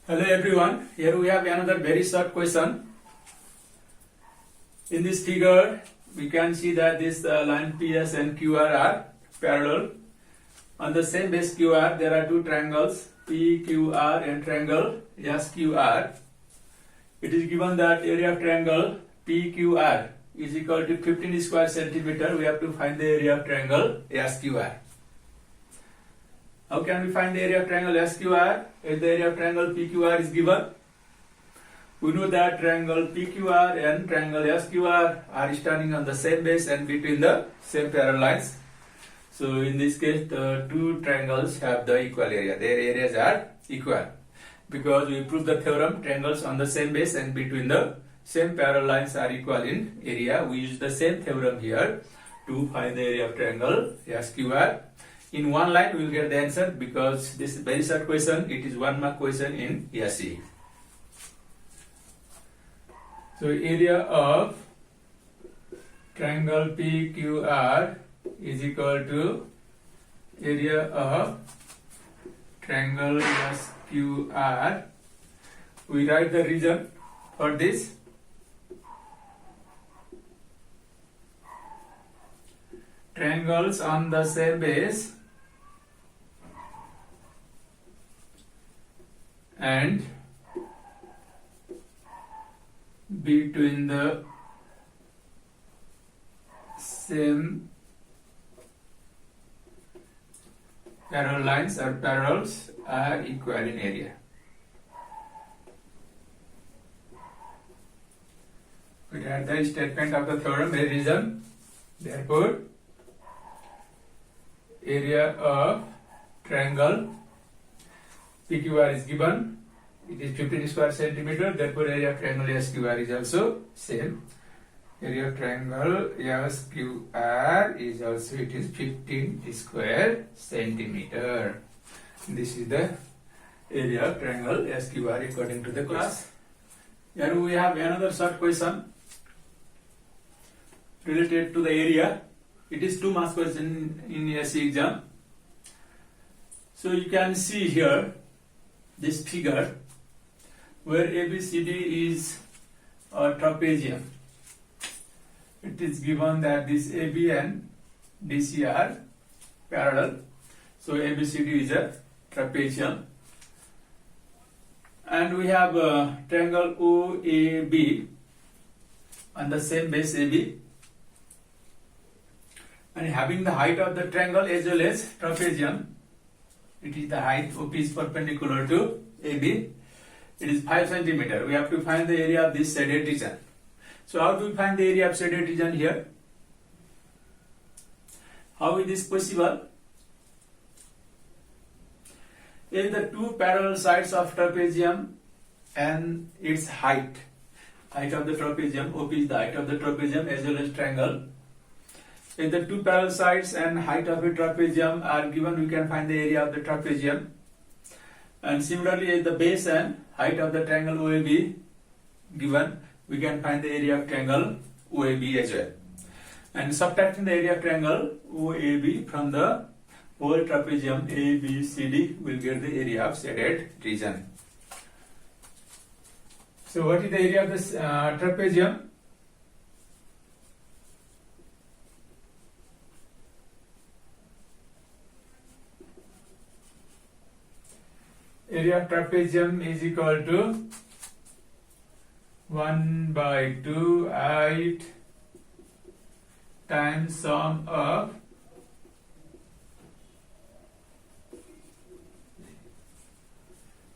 Hello everyone, here we have another very short question. In this figure, we can see that this line PS and QR are parallel. On the same base QR, there are two triangles PQR and triangle SQR. It is given that area of triangle PQR is equal to 15 square centimeter. We have to find the area of triangle SQR. How can we find the area of triangle SQR? If the area of triangle PQR is given, we know that triangle PQR and triangle SQR are standing on the same base and between the same parallel lines. So in this case, the two triangles have the equal area. Their areas are equal. Because we proved the theorem, triangles on the same base and between the same parallel lines are equal in area. We use the same theorem here to find the area of triangle SQR. In one line we will get the answer because this is very short question. It is 1 mark question in SE. So area of triangle PQR is equal to area of triangle SQR. We write the region for this. Triangles on the same base and between the same parallel lines or parallels are equal in area. We had the statement of the theorem, a reason. Therefore, area of triangle PQR is given. It is 15 square centimeter. Therefore, area of triangle SQR is also same. Area of triangle SQR is also 15 square centimeter. This is the area of triangle SQR according to the class. Here we have another short question related to the area. It is 2 marks question in SE exam. So you can see here this figure where ABCD is a trapezium. It is given that this AB and DC are parallel. So ABCD is a trapezium. And we have a triangle OAB on the same base AB. And having the height of the triangle as well as trapezium, it is the height OP is perpendicular to AB. It is 5 centimeter. We have to find the area of this shaded region. So how do we find the area of shaded region here? How is this possible? If the two parallel sides of trapezium and its height of the trapezium, OP is the height of the trapezium as well as triangle. If the two parallel sides and height of a trapezium are given, we can find the area of the trapezium. And similarly, if the base and height of the triangle OAB given, we can find the area of triangle OAB as well. And subtracting the area of triangle OAB from the whole trapezium ABCD, will get the area of shaded region. So what is the area of this trapezium? Area of trapezium is equal to 1 by 2 height times sum of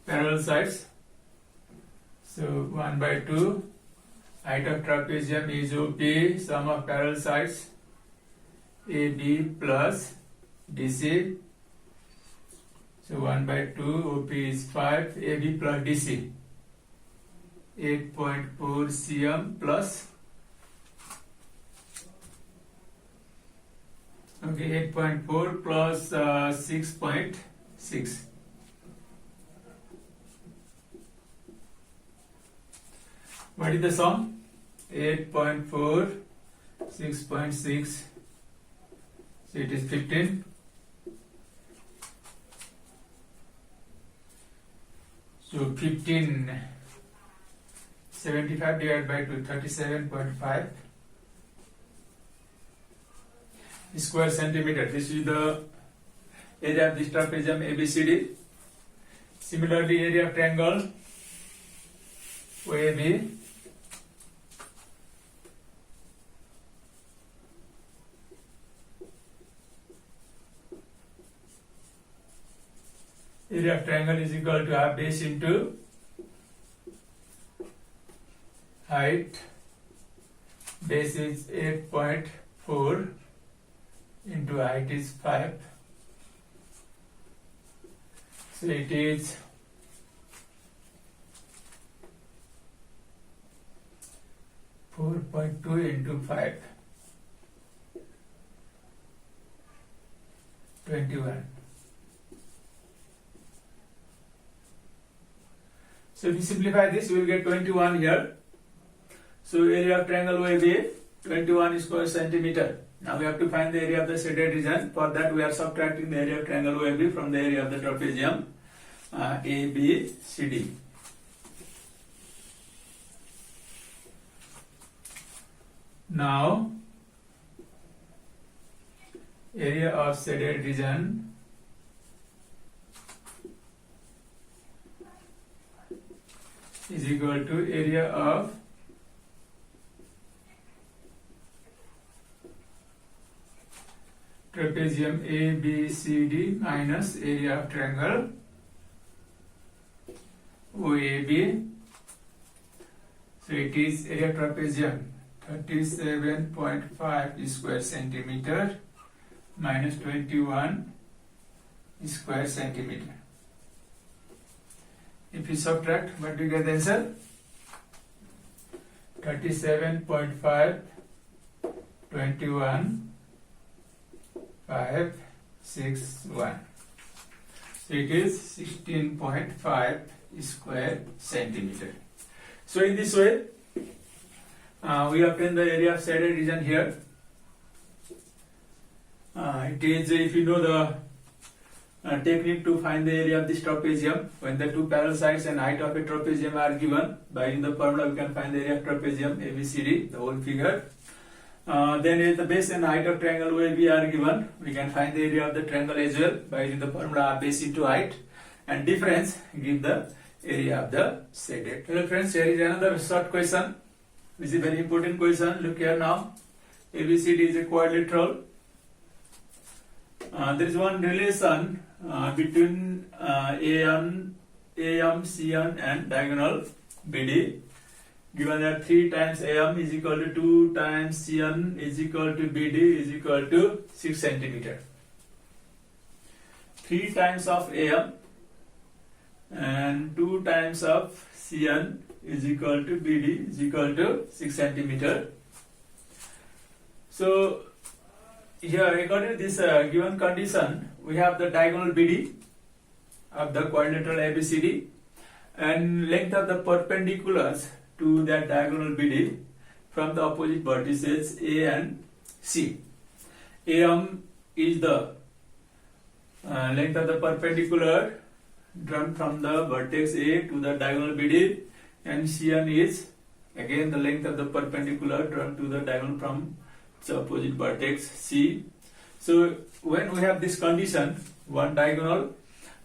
parallel sides. So 1 by 2 height of trapezium is OP, sum of parallel sides AB plus DC. So 1 by 2 OP is 5, AB plus DC 8.4 cm plus 8.4 plus 6.6. What is the sum? 8.4, 6.6, so it is 15. So 1575 divided by 2, 37.5 square centimeter. This is the area of this trapezium ABCD. Similarly, area of triangle OAB. Area of triangle is equal to half base into height. Base is 8.4 into height is 5. So it is 4.2 into 5, 21. So if we simplify this, we will get 21 here. So area of triangle OAB 21 square centimeter. Now we have to find the area of the shaded region. For that we are subtracting the area of triangle OAB from the area of the trapezium ABCD. Now area of shaded region is equal to area of trapezium ABCD minus area of triangle OAB. So it is area of trapezium 37.5 square centimeter minus 21 square centimeter. If you subtract, what do you get the answer? 37.5, 21, 5, 6, 1. So it is 16.5 square centimeter. So in this way, we obtain the area of shaded region here. It is, if you know the technique to find the area of this trapezium, when the two parallel sides and height of a trapezium are given, by using the formula we can find the area of trapezium ABCD, the whole figure. Then if the base and height of triangle OAB are given, we can find the area of the triangle as well by using the formula base into height, and difference give the area of the shaded. Hello friends, here is another short question. This is a very important question. Look here now. ABCD is a quadrilateral. There is one relation between AM, CN and diagonal BD. Given that 3 times AM is equal to 2 times CN is equal to BD is equal to 6 centimeter. 3 times of AM and 2 times of CN is equal to BD is equal to 6 centimeter. So here, according to this given condition, we have the diagonal BD of the quadrilateral ABCD and length of the perpendiculars to that diagonal BD from the opposite vertices A and C. AM is the length of the perpendicular drawn from the vertex A to the diagonal BD, and CN is again the length of the perpendicular drawn to the diagonal from the opposite vertex C. So when we have this condition, one diagonal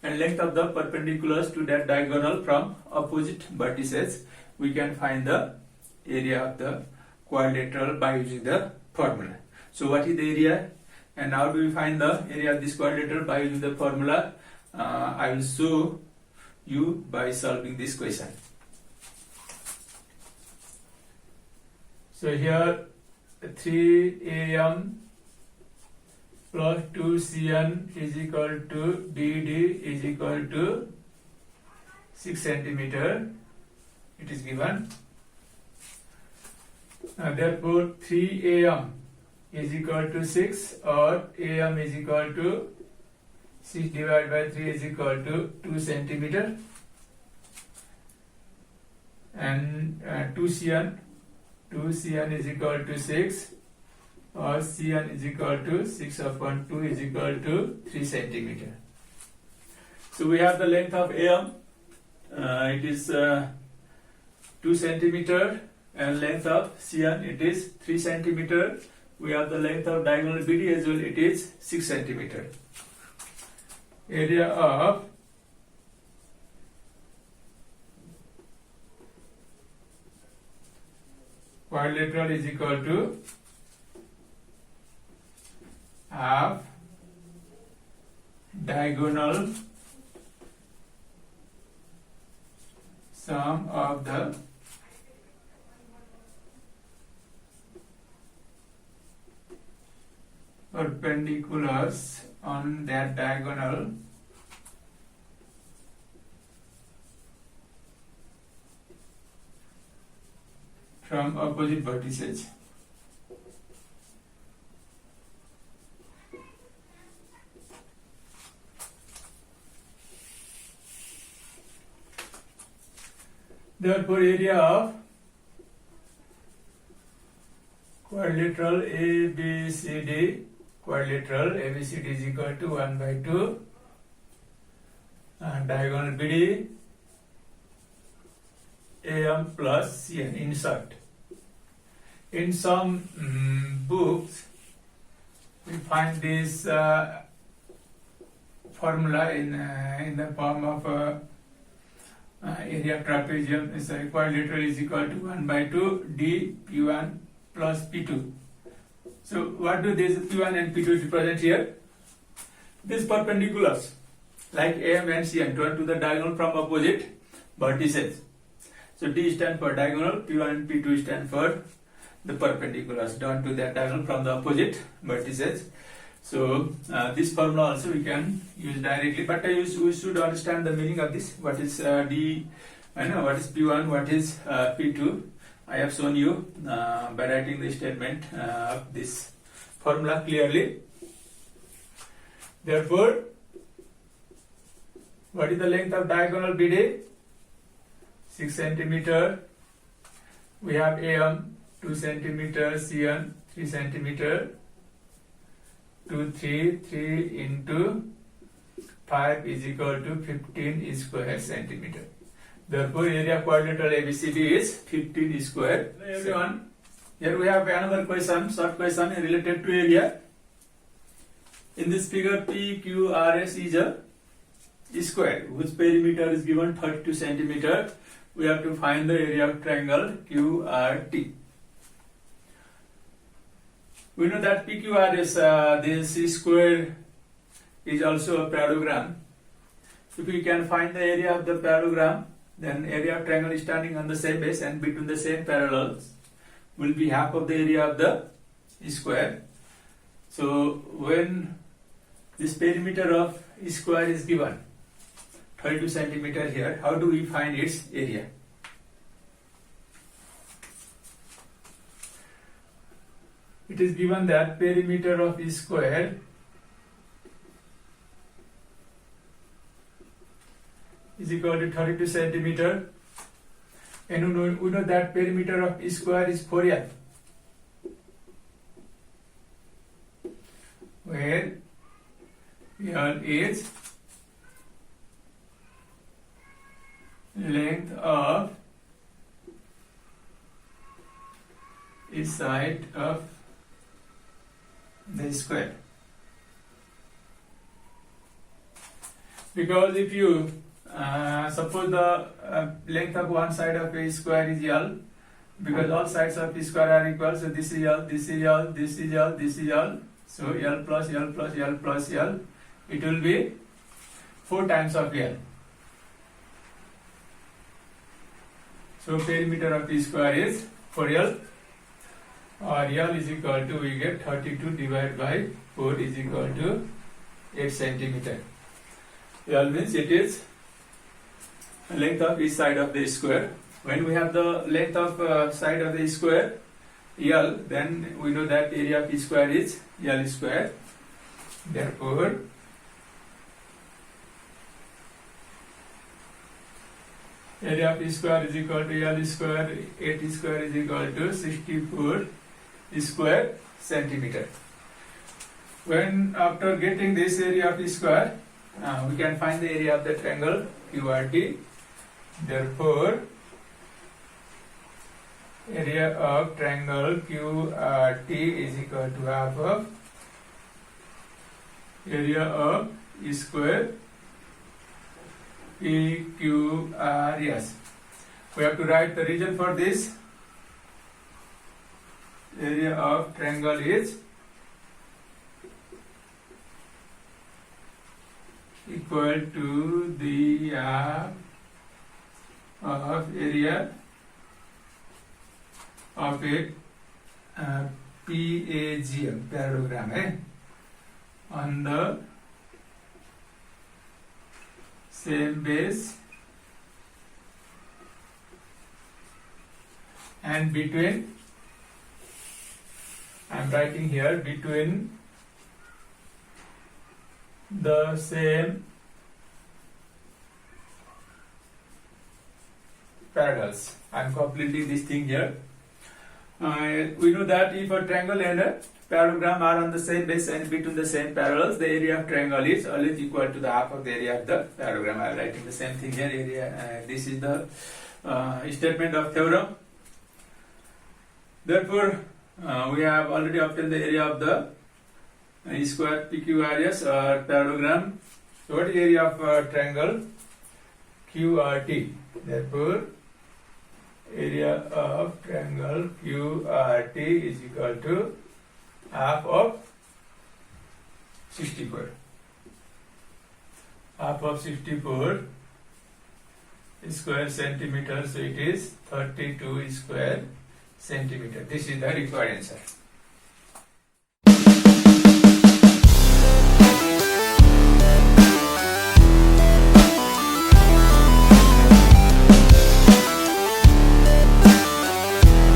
and length of the perpendiculars to that diagonal from opposite vertices, we can find the area of the quadrilateral by using the formula. So what is the area and how do we find the area of this quadrilateral by using the formula? I will show you by solving this question. So here 3AM plus 2CN is equal to BD is equal to 6 centimeter. It is given. Therefore 3AM is equal to 6 or AM is equal to 6 divided by 3 is equal to 2 centimeter, and 2CN is equal to 6 or CN is equal to 6 upon 2 is equal to 3 centimeter. So we have the length of AM it is 2 centimeter, and length of CN it is 3 centimeter. We have the length of diagonal BD as well, it is 6 centimeter. Area of quadrilateral is equal to half diagonal sum of the perpendiculars on that diagonal from opposite vertices. Therefore, area of quadrilateral ABCD, quadrilateral ABCD is equal to 1 by 2 diagonal BD AM plus CN. Insert. In some books, we find this formula in the form of area of trapezium is quadrilateral is equal to 1 by 2 d P1 plus P2. So what do these P1 and P2 represent here? These perpendiculars like AM and CN drawn to the diagonal from opposite vertices. So D stands for diagonal, P1 and P2 stand for the perpendiculars drawn to that diagonal from the opposite vertices. So this formula also we can use directly, but we should understand the meaning of this. What is D? I know what is P1, what is P2. I have shown you by writing the statement of this formula clearly. Therefore, what is the length of diagonal BD? 6 centimeter. We have AM 2 centimeter, CN 3 centimeter. 3 into 5 is equal to 15 square centimeter. Therefore, area of quadrilateral ABCD is 15 square. Hello everyone. Here we have another question, short question related to area. In this figure, PQRS is a square whose perimeter is given 32 centimeter. We have to find the area of triangle QRT. We know that PQRS, this square is also a parallelogram. If we can find the area of the parallelogram, then area of triangle is standing on the same base and between the same parallels will be half of the area of the square. So when this perimeter of square is given 32 centimeter here, how do we find its area? It is given that perimeter of square is equal to 32 centimeter, and we know that perimeter of square is 4L, where L is length of each side of the square. Because if you suppose the length of one side of a square is L, because all sides of the square are equal, so this is L, this is L, this is L, this is L, so L plus L plus L plus L, it will be 4 times of L. So perimeter of the square is 4L, or L is equal to, we get 32 divided by 4 is equal to 8 centimeter. L means it is length of each side of the square. When we have the length of side of the square L, then we know that area of each square is L square. Therefore, area of each square is equal to L square, 8 square is equal to 64 square centimeter. When after getting this area of each square, we can find the area of the triangle QRT. Therefore, area of triangle QRT is equal to half of area of square PQRS. We have to write the reason for this. Area of triangle is equal to the half of area of a PAGM parallelogram on the same base and between, I am writing here, between the same parallels. I am completing this thing here. We know that if a triangle and a parallelogram are on the same base and between the same parallels, the area of triangle is always equal to the half of the area of the parallelogram. I am writing the same thing here. Area. This is the statement of theorem. Therefore, we have already obtained the area of the square PQRS or parallelogram. So, what is the area of triangle QRT? Therefore, area of triangle QRT is equal to half of 64. Half of 64 square centimeter, so it is 32 square centimeter. This is the required answer.